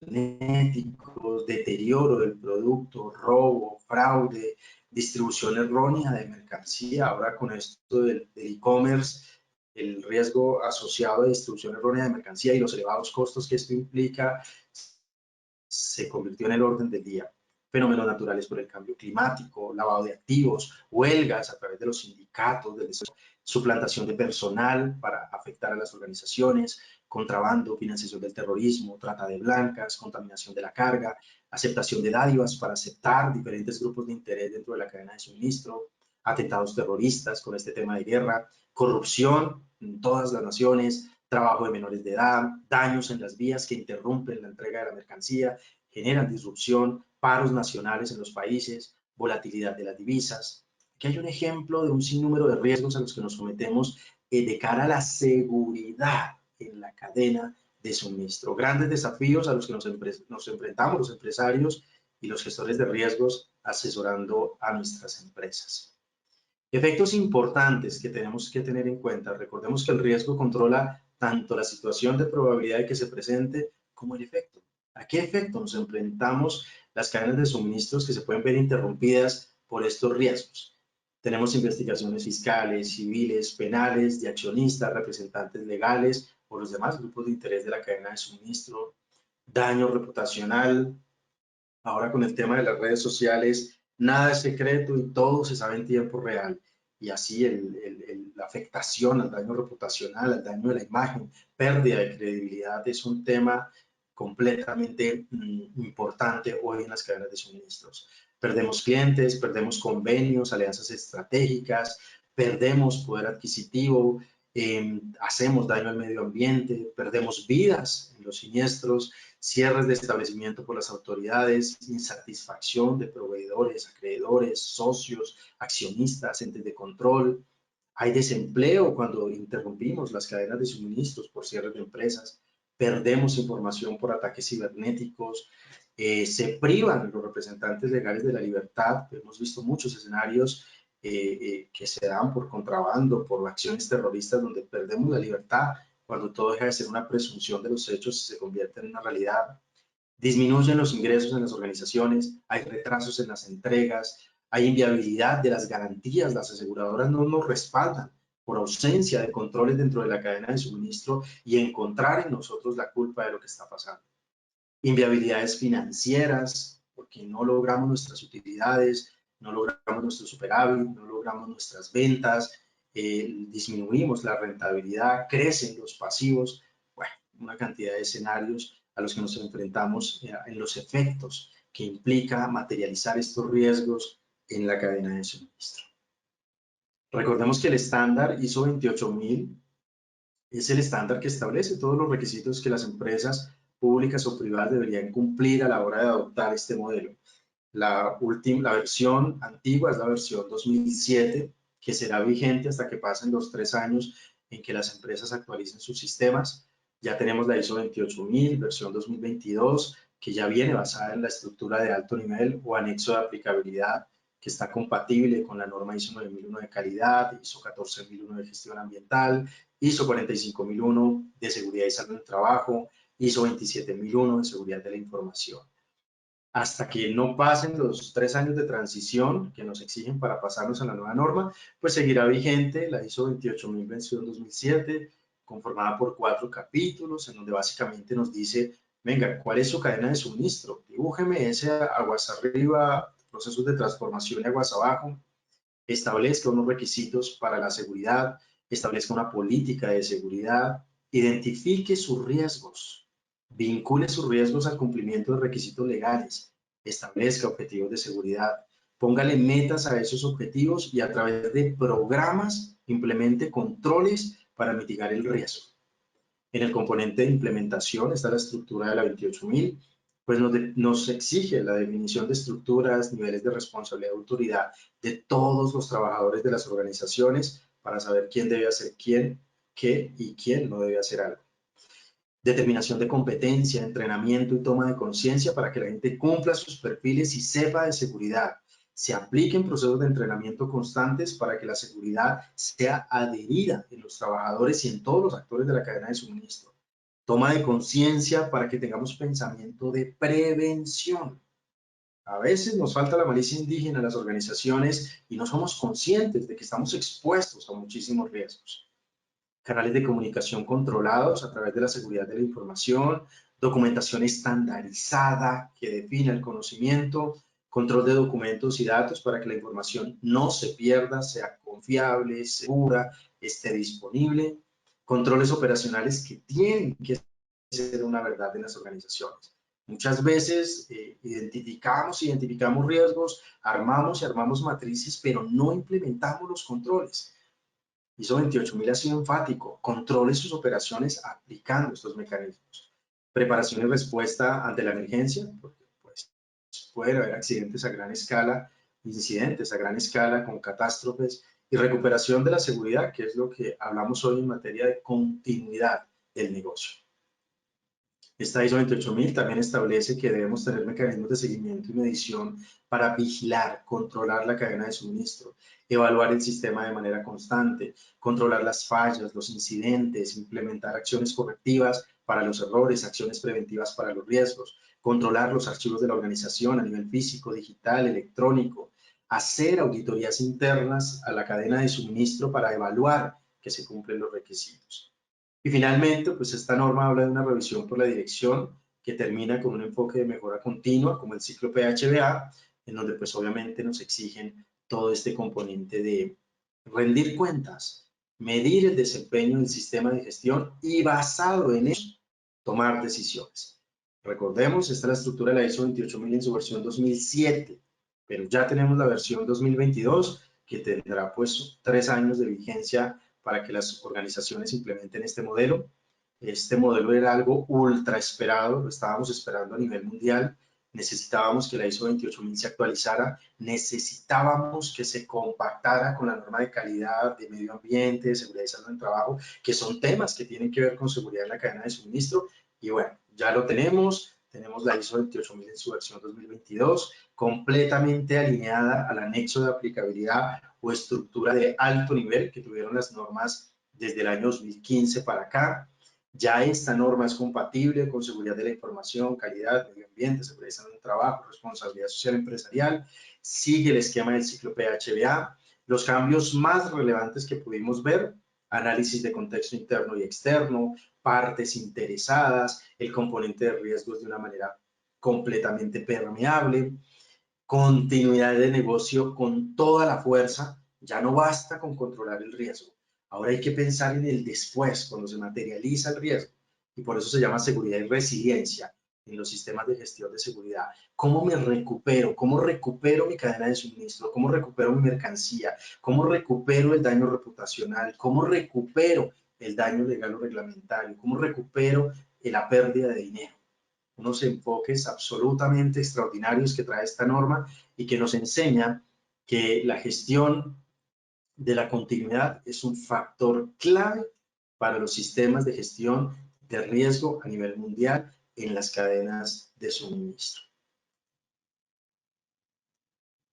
cibernéticos, deterioro del producto, robo, fraude, distribución errónea de mercancía. Ahora con esto del e-commerce, el riesgo asociado a distribución errónea de mercancía y los elevados costos que esto implica se convirtió en el orden del día. Fenómenos naturales por el cambio climático, lavado de activos, huelgas a través de los sindicatos, suplantación de personal para afectar a las organizaciones, contrabando, financiación del terrorismo, trata de blancas, contaminación de la carga, aceptación de dádivas para aceptar diferentes grupos de interés dentro de la cadena de suministro, atentados terroristas con este tema de guerra, corrupción en todas las naciones, trabajo de menores de edad, daños en las vías que interrumpen la entrega de la mercancía, generan disrupción, paros nacionales en los países, volatilidad de las divisas, Aquí hay un ejemplo de un sinnúmero de riesgos a los que nos sometemos de cara a la seguridad en la cadena de suministro. Grandes desafíos a los que nos enfrentamos los empresarios y los gestores de riesgos asesorando a nuestras empresas. Efectos importantes que tenemos que tener en cuenta. Recordemos que el riesgo controla tanto la situación de probabilidad de que se presente como el efecto. ¿A qué efecto nos enfrentamos las cadenas de suministros que se pueden ver interrumpidas por estos riesgos? Tenemos investigaciones fiscales, civiles, penales, de accionistas, representantes legales o los demás grupos de interés de la cadena de suministro, daño reputacional. Ahora con el tema de las redes sociales, nada es secreto y todo se sabe en tiempo real. Y así la afectación al daño reputacional, al daño de la imagen, pérdida de credibilidad es un tema completamente importante hoy en las cadenas de suministros. Perdemos clientes, perdemos convenios, alianzas estratégicas, perdemos poder adquisitivo, hacemos daño al medio ambiente, perdemos vidas en los siniestros, cierres de establecimiento por las autoridades, insatisfacción de proveedores, acreedores, socios, accionistas, entes de control. Hay desempleo cuando interrumpimos las cadenas de suministros por cierres de empresas, perdemos información por ataques cibernéticos, se privan los representantes legales de la libertad. Hemos visto muchos escenarios que se dan por contrabando, por acciones terroristas, donde perdemos la libertad cuando todo deja de ser una presunción de los hechos y se convierte en una realidad. Disminuyen los ingresos en las organizaciones, hay retrasos en las entregas, hay inviabilidad de las garantías, las aseguradoras no nos respaldan por ausencia de controles dentro de la cadena de suministro y encontrar en nosotros la culpa de lo que está pasando. Inviabilidades financieras, porque no logramos nuestras utilidades, no logramos nuestro superávit, no logramos nuestras ventas, disminuimos la rentabilidad, crecen los pasivos, bueno, una cantidad de escenarios a los que nos enfrentamos en los efectos que implica materializar estos riesgos en la cadena de suministro. Recordemos que el estándar ISO 28000 es el estándar que establece todos los requisitos que las empresas públicas o privadas deberían cumplir a la hora de adoptar este modelo. La versión antigua es la versión 2007, que será vigente hasta que pasen los 3 años en que las empresas actualicen sus sistemas. Ya tenemos la ISO 28000, versión 2022, que ya viene basada en la estructura de alto nivel o anexo de aplicabilidad, que está compatible con la norma ISO 9001 de calidad, ISO 14001 de gestión ambiental, ISO 45001 de seguridad y salud en el trabajo, ISO 27001 de seguridad de la información. Hasta que no pasen los 3 años de transición que nos exigen para pasarnos a la nueva norma, pues seguirá vigente la ISO 28000 versión 2007, conformada por 4 capítulos, en donde básicamente nos dice, venga, ¿cuál es su cadena de suministro? Dibújeme ese aguas arriba, procesos de transformación y aguas abajo, establezca unos requisitos para la seguridad, establezca una política de seguridad, identifique sus riesgos, vincule sus riesgos al cumplimiento de requisitos legales, establezca objetivos de seguridad, póngale metas a esos objetivos y a través de programas implemente controles para mitigar el riesgo. En el componente de implementación está la estructura de la 28000, pues nos exige la definición de estructuras, niveles de responsabilidad y autoridad de todos los trabajadores de las organizaciones para saber quién debe hacer quién, qué y quién no debe hacer algo. Determinación de competencia, entrenamiento y toma de conciencia para que la gente cumpla sus perfiles y sepa de seguridad. Se apliquen procesos de entrenamiento constantes para que la seguridad sea adherida en los trabajadores y en todos los actores de la cadena de suministro. Toma de conciencia para que tengamos pensamiento de prevención. A veces nos falta la malicia indígena en las organizaciones y no somos conscientes de que estamos expuestos a muchísimos riesgos. Canales de comunicación controlados a través de la seguridad de la información, documentación estandarizada que define el conocimiento, control de documentos y datos para que la información no se pierda, sea confiable, segura, esté disponible, controles operacionales que tienen que ser una verdad en las organizaciones. Muchas veces identificamos riesgos, armamos y armamos matrices, pero no implementamos los controles. ISO 28000 ha sido enfático, controle sus operaciones aplicando estos mecanismos. Preparación y respuesta ante la emergencia, porque pues, pueden haber accidentes a gran escala, incidentes a gran escala con catástrofes y recuperación de la seguridad, que es lo que hablamos hoy en materia de continuidad del negocio. Esta ISO 28000 también establece que debemos tener mecanismos de seguimiento y medición para vigilar, controlar la cadena de suministro, evaluar el sistema de manera constante, controlar las fallas, los incidentes, implementar acciones correctivas para los errores, acciones preventivas para los riesgos, controlar los archivos de la organización a nivel físico, digital, electrónico, hacer auditorías internas a la cadena de suministro para evaluar que se cumplen los requisitos. Y finalmente, pues esta norma habla de una revisión por la dirección que termina con un enfoque de mejora continua, como el ciclo PHBA, en donde pues obviamente nos exigen todo este componente de rendir cuentas, medir el desempeño del sistema de gestión y basado en eso, tomar decisiones. Recordemos, esta es la estructura de la ISO 28000 en su versión 2007, pero ya tenemos la versión 2022 que tendrá pues 3 años de vigencia para que las organizaciones implementen este modelo. Este modelo era algo ultra esperado, lo estábamos esperando a nivel mundial. Necesitábamos que la ISO 28000 se actualizara, necesitábamos que se compactara con la norma de calidad, de medio ambiente, de seguridad y salud en el trabajo, que son temas que tienen que ver con seguridad en la cadena de suministro. Y bueno, ya lo tenemos la ISO 28000 en su versión 2022, completamente alineada al anexo de aplicabilidad o estructura de alto nivel que tuvieron las normas desde el año 2015 para acá. Ya esta norma es compatible con seguridad de la información, calidad, medio ambiente, seguridad en el trabajo, responsabilidad social empresarial, sigue el esquema del ciclo PHBA. Los cambios más relevantes que pudimos ver: análisis de contexto interno y externo, partes interesadas, el componente de riesgos de una manera completamente permeable, continuidad de negocio con toda la fuerza. Ya no basta con controlar el riesgo, ahora hay que pensar en el después, cuando se materializa el riesgo, y por eso se llama seguridad y resiliencia en los sistemas de gestión de seguridad. ¿Cómo me recupero? ¿Cómo recupero mi cadena de suministro? ¿Cómo recupero mi mercancía? ¿Cómo recupero el daño reputacional? ¿Cómo recupero el daño legal o reglamentario? ¿Cómo recupero la pérdida de dinero? Unos enfoques absolutamente extraordinarios que trae esta norma y que nos enseña que la gestión de la continuidad es un factor clave para los sistemas de gestión de riesgo a nivel mundial en las cadenas de suministro.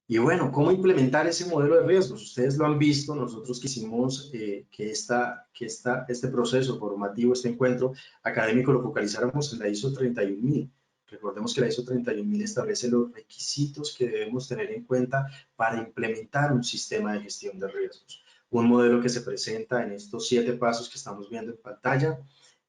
Y bueno, ¿cómo implementar ese modelo de riesgos? Ustedes lo han visto, nosotros quisimos que este proceso formativo, este encuentro académico lo focalizáramos en la ISO 31000. Recordemos que la ISO 31000 establece los requisitos que debemos tener en cuenta para implementar un sistema de gestión de riesgos. Un modelo que se presenta en estos 7 pasos que estamos viendo en pantalla,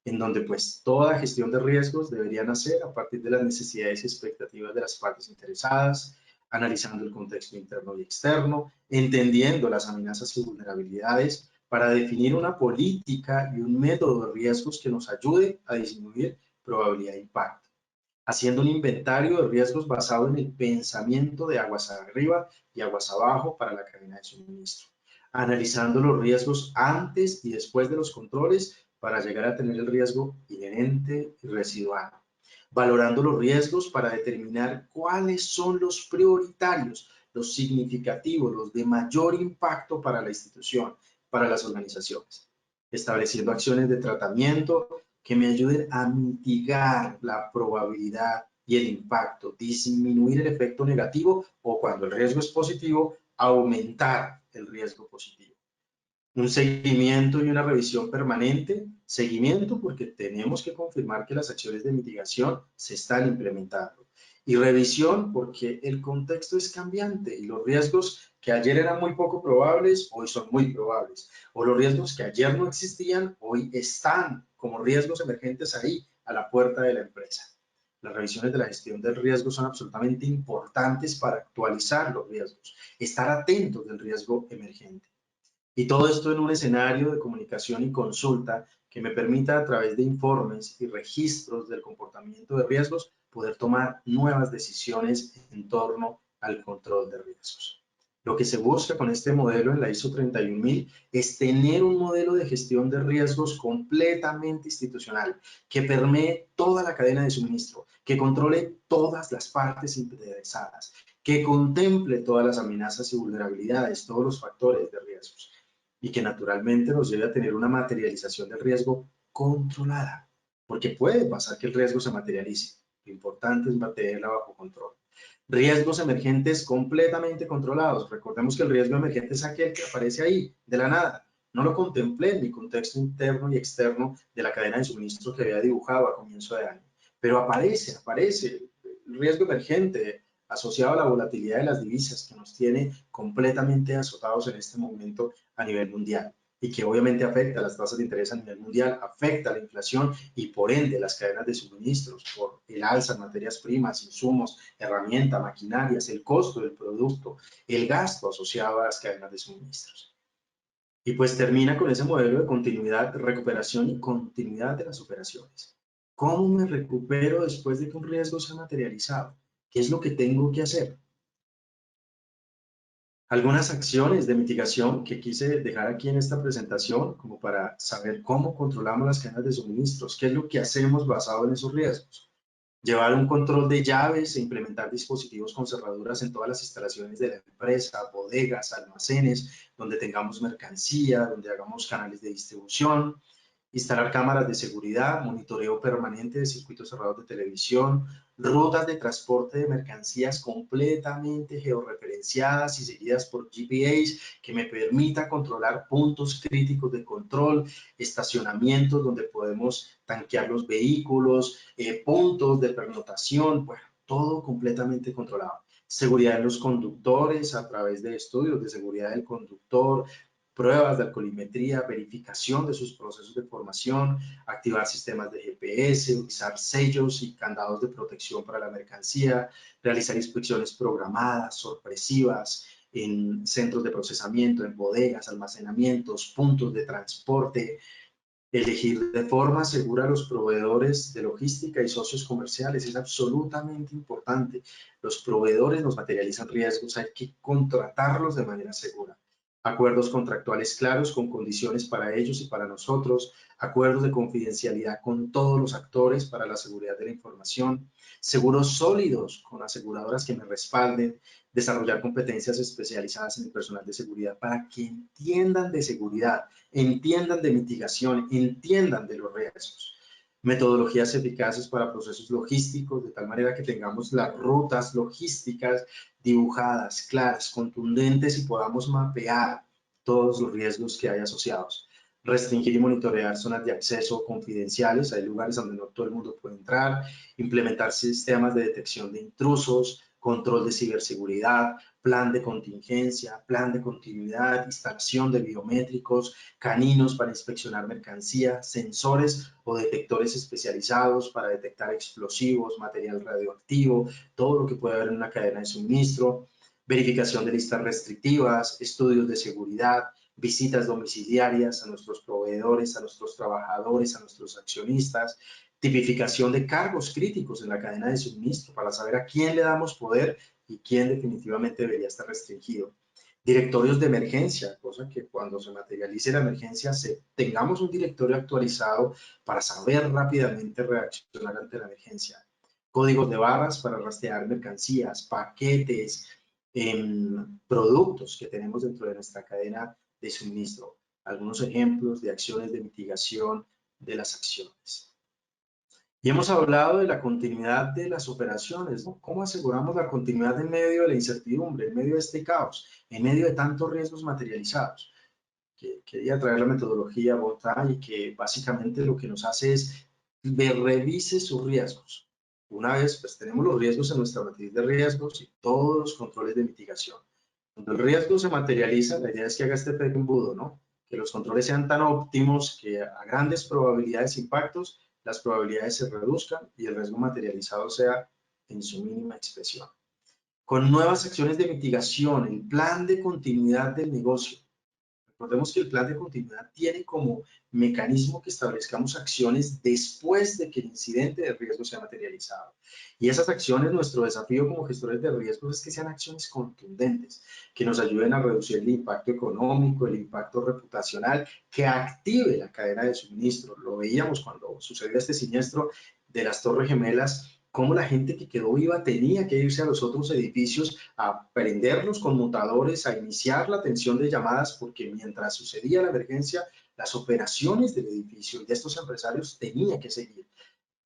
en donde pues toda gestión de riesgos debería nacer a partir de las necesidades y expectativas de las partes interesadas, analizando el contexto interno y externo, entendiendo las amenazas y vulnerabilidades para definir una política y un método de riesgos que nos ayude a disminuir probabilidad de impacto, haciendo un inventario de riesgos basado en el pensamiento de aguas arriba y aguas abajo para la cadena de suministro, analizando los riesgos antes y después de los controles para llegar a tener el riesgo inherente y residual, valorando los riesgos para determinar cuáles son los prioritarios, los significativos, los de mayor impacto para la institución, para las organizaciones, estableciendo acciones de tratamiento que me ayuden a mitigar la probabilidad y el impacto, disminuir el efecto negativo o, cuando el riesgo es positivo, aumentar el riesgo positivo. Un seguimiento y una revisión permanente. Seguimiento porque tenemos que confirmar que las acciones de mitigación se están implementando. Y revisión porque el contexto es cambiante y los riesgos que ayer eran muy poco probables, hoy son muy probables. O los riesgos que ayer no existían, hoy están como riesgos emergentes ahí, a la puerta de la empresa. Las revisiones de la gestión del riesgo son absolutamente importantes para actualizar los riesgos, estar atentos del riesgo emergente. Y todo esto en un escenario de comunicación y consulta que me permita, a través de informes y registros del comportamiento de riesgos, poder tomar nuevas decisiones en torno al control de riesgos. Lo que se busca con este modelo en la ISO 31000 es tener un modelo de gestión de riesgos completamente institucional, que permee toda la cadena de suministro, que controle todas las partes interesadas, que contemple todas las amenazas y vulnerabilidades, todos los factores de riesgos, y que naturalmente nos lleve a tener una materialización del riesgo controlada, porque puede pasar que el riesgo se materialice. Lo importante es mantenerla bajo control. Riesgos emergentes completamente controlados. Recordemos que el riesgo emergente es aquel que aparece ahí, de la nada. No lo contemplé en mi contexto interno y externo de la cadena de suministro que había dibujado a comienzo de año. Pero aparece el riesgo emergente asociado a la volatilidad de las divisas que nos tiene completamente azotados en este momento a nivel mundial y que obviamente afecta a las tasas de interés a nivel mundial, afecta a la inflación y por ende las cadenas de suministros por el alza en materias primas, insumos, herramientas, maquinarias, el costo del producto, el gasto asociado a las cadenas de suministros. Y pues termina con ese modelo de continuidad, recuperación y continuidad de las operaciones. ¿Cómo me recupero después de que un riesgo se ha materializado? ¿Qué es lo que tengo que hacer? Algunas acciones de mitigación que quise dejar aquí en esta presentación, como para saber cómo controlamos las cadenas de suministros, qué es lo que hacemos basado en esos riesgos. Llevar un control de llaves e implementar dispositivos con cerraduras en todas las instalaciones de la empresa, bodegas, almacenes, donde tengamos mercancía, donde hagamos canales de distribución. Instalar cámaras de seguridad, monitoreo permanente de circuitos cerrados de televisión, rutas de transporte de mercancías completamente georreferenciadas y seguidas por GPS que me permita controlar puntos críticos de control, estacionamientos donde podemos tanquear los vehículos, puntos de pernotación, bueno, todo completamente controlado. Seguridad en los conductores a través de estudios de seguridad del conductor, pruebas de alcoholimetría, verificación de sus procesos de formación, activar sistemas de GPS, utilizar sellos y candados de protección para la mercancía, realizar inspecciones programadas, sorpresivas, en centros de procesamiento, en bodegas, almacenamientos, puntos de transporte, elegir de forma segura a los proveedores de logística y socios comerciales es absolutamente importante. Los proveedores nos materializan riesgos, hay que contratarlos de manera segura. Acuerdos contractuales claros con condiciones para ellos y para nosotros, acuerdos de confidencialidad con todos los actores para la seguridad de la información, seguros sólidos con aseguradoras que me respalden, desarrollar competencias especializadas en el personal de seguridad para que entiendan de seguridad, entiendan de mitigación, entiendan de los riesgos. Metodologías eficaces para procesos logísticos, de tal manera que tengamos las rutas logísticas dibujadas, claras, contundentes y podamos mapear todos los riesgos que hay asociados. Restringir y monitorear zonas de acceso confidenciales, hay lugares donde no todo el mundo puede entrar, implementar sistemas de detección de intrusos, control de ciberseguridad, plan de contingencia, plan de continuidad, instalación de biométricos, caninos para inspeccionar mercancía, sensores o detectores especializados para detectar explosivos, material radioactivo, todo lo que puede haber en una cadena de suministro, verificación de listas restrictivas, estudios de seguridad, visitas domiciliarias a nuestros proveedores, a nuestros trabajadores, a nuestros accionistas, tipificación de cargos críticos en la cadena de suministro para saber a quién le damos poder y quién definitivamente debería estar restringido. Directorios de emergencia, cosa que cuando se materialice la emergencia tengamos un directorio actualizado para saber rápidamente reaccionar ante la emergencia. Códigos de barras para rastrear mercancías, paquetes, productos que tenemos dentro de nuestra cadena de suministro. Algunos ejemplos de acciones de mitigación de las acciones. Y hemos hablado de la continuidad de las operaciones, ¿no? ¿Cómo aseguramos la continuidad en medio de la incertidumbre, en medio de este caos, en medio de tantos riesgos materializados? Quería traer la metodología BOTA y que básicamente lo que nos hace es revise sus riesgos. Una vez pues tenemos los riesgos en nuestra matriz de riesgos y todos los controles de mitigación. Cuando el riesgo se materializa, la idea es que haga este efecto embudo, ¿no? Que los controles sean tan óptimos que a grandes probabilidades de impactos, las probabilidades se reduzcan y el riesgo materializado sea en su mínima expresión. Con nuevas acciones de mitigación, el plan de continuidad del negocio. Recordemos que el plan de continuidad tiene como mecanismo que establezcamos acciones después de que el incidente de riesgo sea materializado. Y esas acciones, nuestro desafío como gestores de riesgos es que sean acciones contundentes, que nos ayuden a reducir el impacto económico, el impacto reputacional, que active la cadena de suministro. Lo veíamos cuando sucedió este siniestro de las Torres Gemelas, cómo la gente que quedó viva tenía que irse a los otros edificios a prender los conmutadores, a iniciar la atención de llamadas, porque mientras sucedía la emergencia, las operaciones del edificio y de estos empresarios tenían que seguir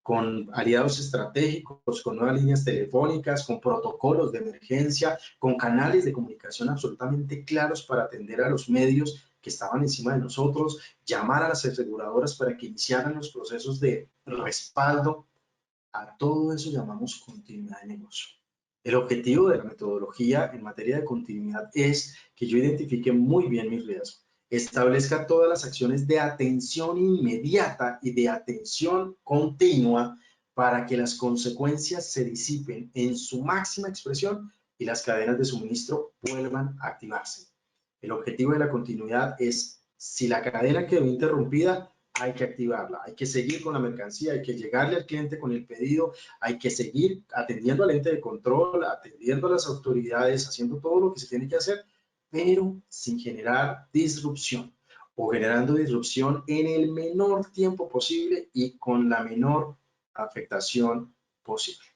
con aliados estratégicos, con nuevas líneas telefónicas, con protocolos de emergencia, con canales de comunicación absolutamente claros para atender a los medios que estaban encima de nosotros, llamar a las aseguradoras para que iniciaran los procesos de respaldo. A todo eso llamamos continuidad de negocio. El objetivo de la metodología en materia de continuidad es que yo identifique muy bien mis riesgos, establezca todas las acciones de atención inmediata y de atención continua para que las consecuencias se disipen en su máxima expresión y las cadenas de suministro vuelvan a activarse. El objetivo de la continuidad es, si la cadena quedó interrumpida, hay que activarla, hay que seguir con la mercancía, hay que llegarle al cliente con el pedido, hay que seguir atendiendo al ente de control, atendiendo a las autoridades, haciendo todo lo que se tiene que hacer, pero sin generar disrupción o generando disrupción en el menor tiempo posible y con la menor afectación posible.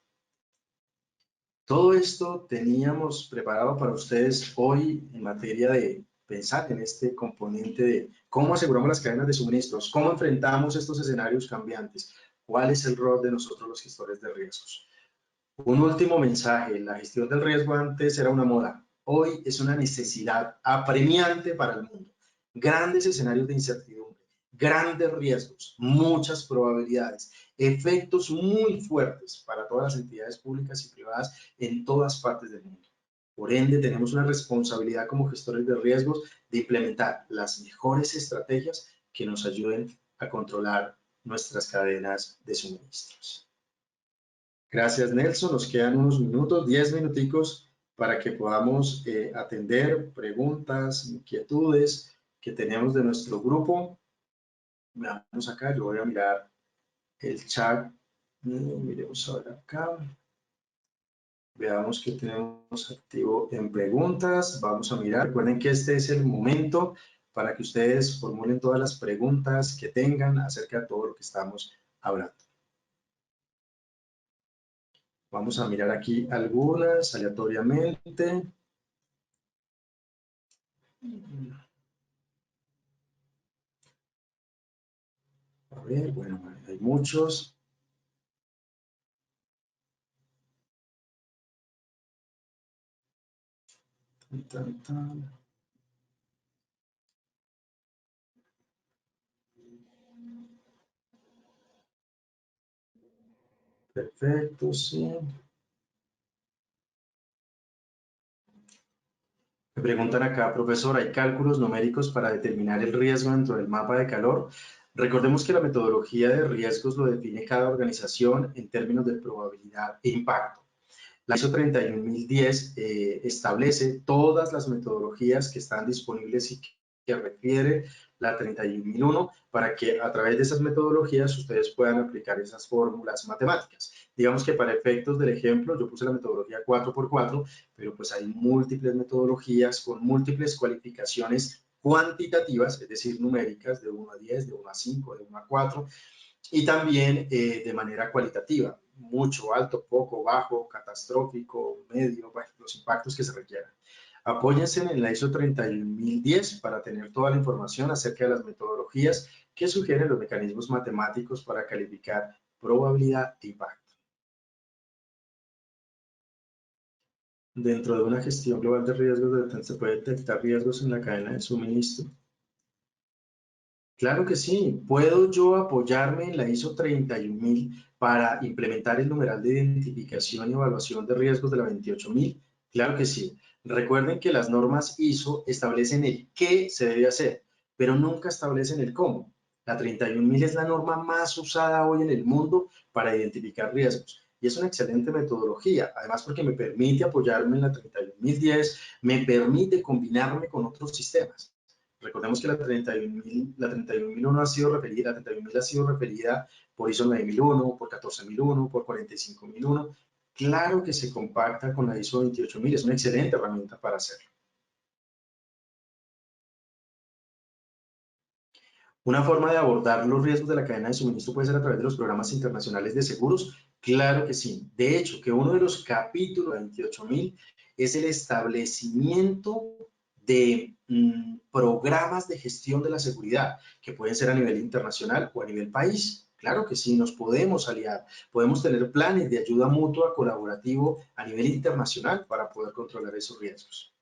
Todo esto teníamos preparado para ustedes hoy en materia de pensar en este componente de cómo aseguramos las cadenas de suministros, cómo enfrentamos estos escenarios cambiantes, cuál es el rol de nosotros los gestores de riesgos. Un último mensaje, la gestión del riesgo antes era una moda, hoy es una necesidad apremiante para el mundo. Grandes escenarios de incertidumbre, grandes riesgos, muchas probabilidades, efectos muy fuertes para todas las entidades públicas y privadas en todas partes del mundo. Por ende, tenemos una responsabilidad como gestores de riesgos de implementar las mejores estrategias que nos ayuden a controlar nuestras cadenas de suministros. Gracias, Nelson. Nos quedan unos minutos, 10 minuticos, para que podamos atender preguntas, inquietudes que tenemos de nuestro grupo. Veamos acá, yo voy a mirar el chat. Miremos a ver acá. Veamos qué tenemos activo en preguntas. Vamos a mirar. Recuerden que este es el momento para que ustedes formulen todas las preguntas que tengan acerca de todo lo que estamos hablando. Vamos a mirar aquí algunas aleatoriamente. A ver, bueno, hay muchos. Tan, tan. Perfecto, sí. Me preguntan acá, profesor, ¿hay cálculos numéricos para determinar el riesgo dentro del mapa de calor? Recordemos que la metodología de riesgos lo define cada organización en términos de probabilidad e impacto. La ISO 31010 establece todas las metodologías que están disponibles y que refiere la 31001 para que a través de esas metodologías ustedes puedan aplicar esas fórmulas matemáticas. Digamos que para efectos del ejemplo yo puse la metodología 4x4, pero pues hay múltiples metodologías con múltiples cualificaciones cuantitativas, es decir, numéricas de 1 a 10, de 1 a 5, de 1 a 4, y también de manera cualitativa, mucho, alto, poco, bajo, catastrófico, medio, bueno, los impactos que se requieran. Apóyense en la ISO 31010 para tener toda la información acerca de las metodologías que sugieren los mecanismos matemáticos para calificar probabilidad de impacto. Dentro de una gestión global de riesgos, ¿se puede detectar riesgos en la cadena de suministro? Claro que sí. ¿Puedo yo apoyarme en la ISO 31000 para implementar el numeral de identificación y evaluación de riesgos de la 28000? Claro que sí. Recuerden que las normas ISO establecen el qué se debe hacer, pero nunca establecen el cómo. La 31000 es la norma más usada hoy en el mundo para identificar riesgos. Y es una excelente metodología, además porque me permite apoyarme en la 31010, me permite combinarme con otros sistemas. Recordemos que la 31001 ha sido referida, la 31000 ha sido referida por ISO 9001, por 14001, por 45001. Claro que se compacta con la ISO 28000, es una excelente herramienta para hacerlo. Una forma de abordar los riesgos de la cadena de suministro puede ser a través de los programas internacionales de seguros. Claro que sí. De hecho, que uno de los capítulos 28.000 es el establecimiento de programas de gestión de la seguridad, que pueden ser a nivel internacional o a nivel país. Claro que sí, nos podemos aliar, podemos tener planes de ayuda mutua colaborativo a nivel internacional para poder controlar esos riesgos.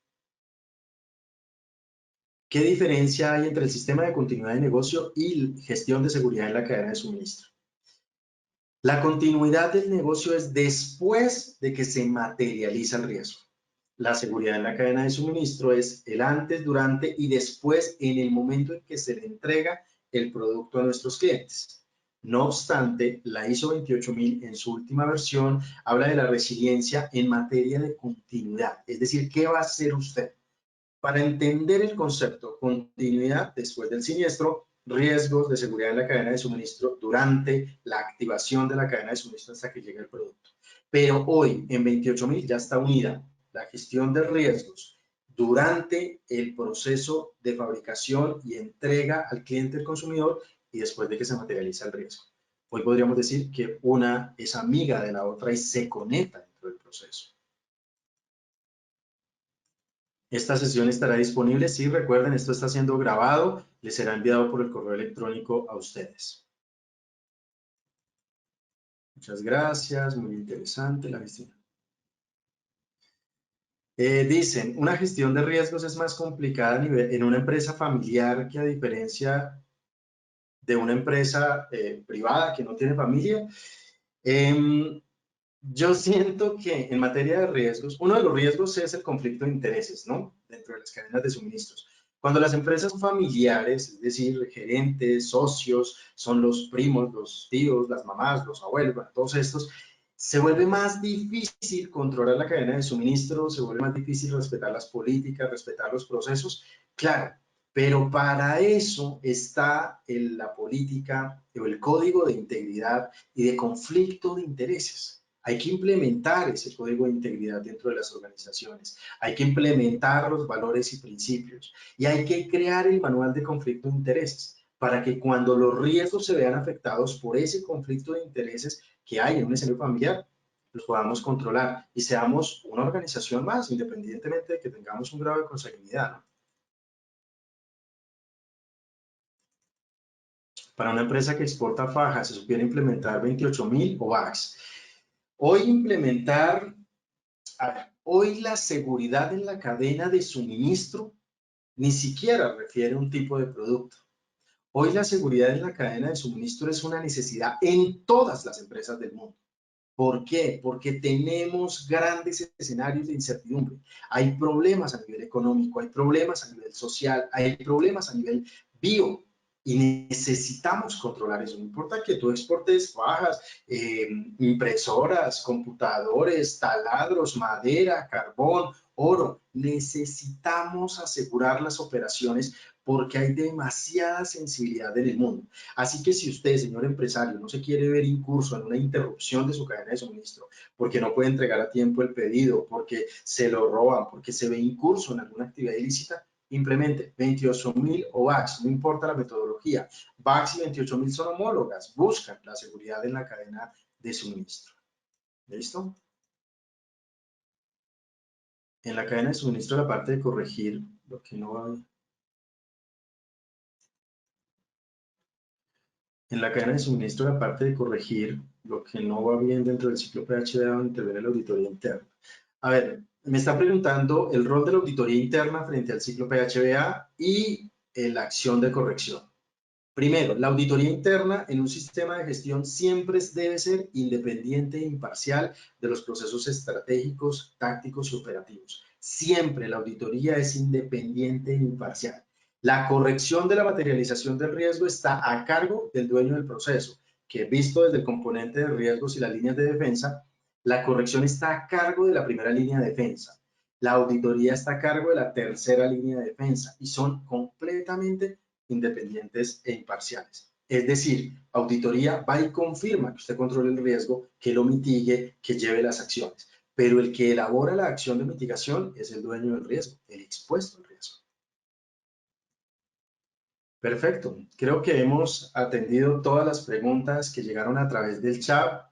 ¿Qué diferencia hay entre el sistema de continuidad de negocio y gestión de seguridad en la cadena de suministro? La continuidad del negocio es después de que se materializa el riesgo. La seguridad en la cadena de suministro es el antes, durante y después en el momento en que se le entrega el producto a nuestros clientes. No obstante, la ISO 28000 en su última versión habla de la resiliencia en materia de continuidad, es decir, ¿qué va a hacer usted? Para entender el concepto continuidad después del siniestro, riesgos de seguridad en la cadena de suministro durante la activación de la cadena de suministro hasta que llegue el producto. Pero hoy en 28.000 ya está unida la gestión de riesgos durante el proceso de fabricación y entrega al cliente, el consumidor, y después de que se materializa el riesgo. Hoy podríamos decir que una es amiga de la otra y se conecta dentro del proceso. Esta sesión estará disponible. Sí, recuerden, esto está siendo grabado. Les será enviado por el correo electrónico a ustedes. Muchas gracias. Muy interesante la gestión. Dicen, una gestión de riesgos es más complicada en una empresa familiar que a diferencia de una empresa privada que no tiene familia. Yo siento que en materia de riesgos, uno de los riesgos es el conflicto de intereses, ¿no? Dentro de las cadenas de suministros. Cuando las empresas son familiares, es decir, gerentes, socios, son los primos, los tíos, las mamás, los abuelos, bueno, todos estos, se vuelve más difícil controlar la cadena de suministro, se vuelve más difícil respetar las políticas, respetar los procesos, claro, pero para eso está la política o el código de integridad y de conflicto de intereses. Hay que implementar ese código de integridad dentro de las organizaciones. Hay que implementar los valores y principios. Y hay que crear el manual de conflicto de intereses para que cuando los riesgos se vean afectados por ese conflicto de intereses que hay en un escenario familiar, los podamos controlar y seamos una organización más, independientemente de que tengamos un grado de consanguinidad, ¿no? Para una empresa que exporta fajas, se supiera implementar 28.000 o VAX. Hoy implementar hoy la seguridad en la cadena de suministro ni siquiera refiere a un tipo de producto. Hoy la seguridad en la cadena de suministro es una necesidad en todas las empresas del mundo. ¿Por qué? Porque tenemos grandes escenarios de incertidumbre. Hay problemas a nivel económico, hay problemas a nivel social, hay problemas a nivel bio. Y necesitamos controlar eso. No importa que tú exportes fajas, impresoras, computadores, taladros, madera, carbón, oro. Necesitamos asegurar las operaciones porque hay demasiada sensibilidad en el mundo. Así que si usted, señor empresario, no se quiere ver incurso en una interrupción de su cadena de suministro, porque no puede entregar a tiempo el pedido, porque se lo roban, porque se ve incurso en alguna actividad ilícita, implemente 28.000 o VAX, no importa la metodología. VAX y 28.000 son homólogas, buscan la seguridad en la cadena de suministro. ¿Listo? En la cadena de suministro, la parte de corregir lo que no va bien. En la cadena de suministro, la parte de corregir lo que no va bien dentro del ciclo PHDA donde interviene la auditoría interna. A ver, me está preguntando el rol de la auditoría interna frente al ciclo PHBA y la acción de corrección. Primero, la auditoría interna en un sistema de gestión siempre debe ser independiente e imparcial de los procesos estratégicos, tácticos y operativos. Siempre la auditoría es independiente e imparcial. La corrección de la materialización del riesgo está a cargo del dueño del proceso, que visto desde el componente de riesgos y las líneas de defensa, la corrección está a cargo de la primera línea de defensa. La auditoría está a cargo de la tercera línea de defensa y son completamente independientes e imparciales. Es decir, auditoría va y confirma que usted controle el riesgo, que lo mitigue, que lleve las acciones. Pero el que elabora la acción de mitigación es el dueño del riesgo, el expuesto al riesgo. Perfecto. Creo que hemos atendido todas las preguntas que llegaron a través del chat.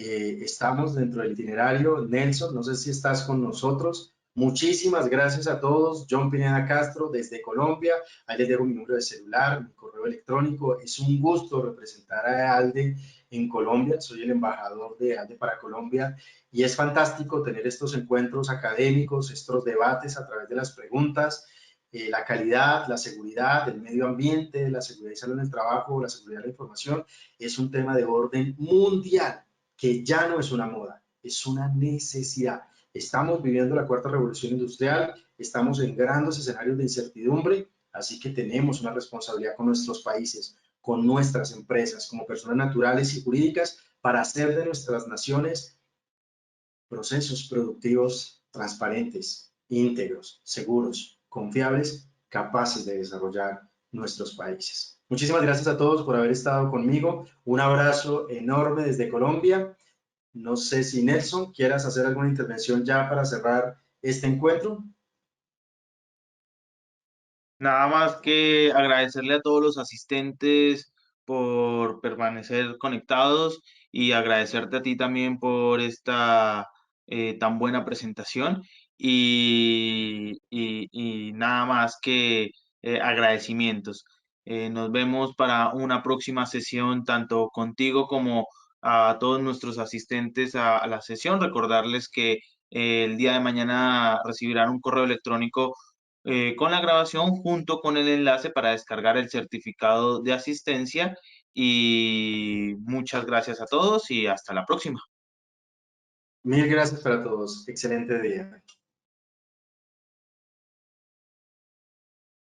estamos dentro del itinerario. Nelson, no sé si estás con nosotros. Muchísimas gracias a todos. John Pineda Castro desde Colombia. Ahí les dejo mi número de celular, mi correo electrónico. Es un gusto representar a ALDE en Colombia. Soy el embajador de ALDE para Colombia y es fantástico tener estos encuentros académicos, estos debates a través de las preguntas. La calidad, la seguridad, el medio ambiente, la seguridad y salud en el trabajo, la seguridad de la información, es un tema de orden mundial que ya no es una moda, es una necesidad. Estamos viviendo la cuarta revolución industrial, estamos en grandes escenarios de incertidumbre, así que tenemos una responsabilidad con nuestros países, con nuestras empresas, como personas naturales y jurídicas, para hacer de nuestras naciones procesos productivos transparentes, íntegros, seguros, confiables, capaces de desarrollar nuestros países. Muchísimas gracias a todos por haber estado conmigo. Un abrazo enorme desde Colombia. No sé si Nelson quieras hacer alguna intervención ya para cerrar este encuentro. Nada más que agradecerle a todos los asistentes por permanecer conectados y agradecerte a ti también por esta tan buena presentación y nada más que agradecimientos. Nos vemos para una próxima sesión, tanto contigo como a todos nuestros asistentes a la sesión. Recordarles que el día de mañana recibirán un correo electrónico con la grabación junto con el enlace para descargar el certificado de asistencia y muchas gracias a todos y hasta la próxima. Mil gracias para todos. Excelente día.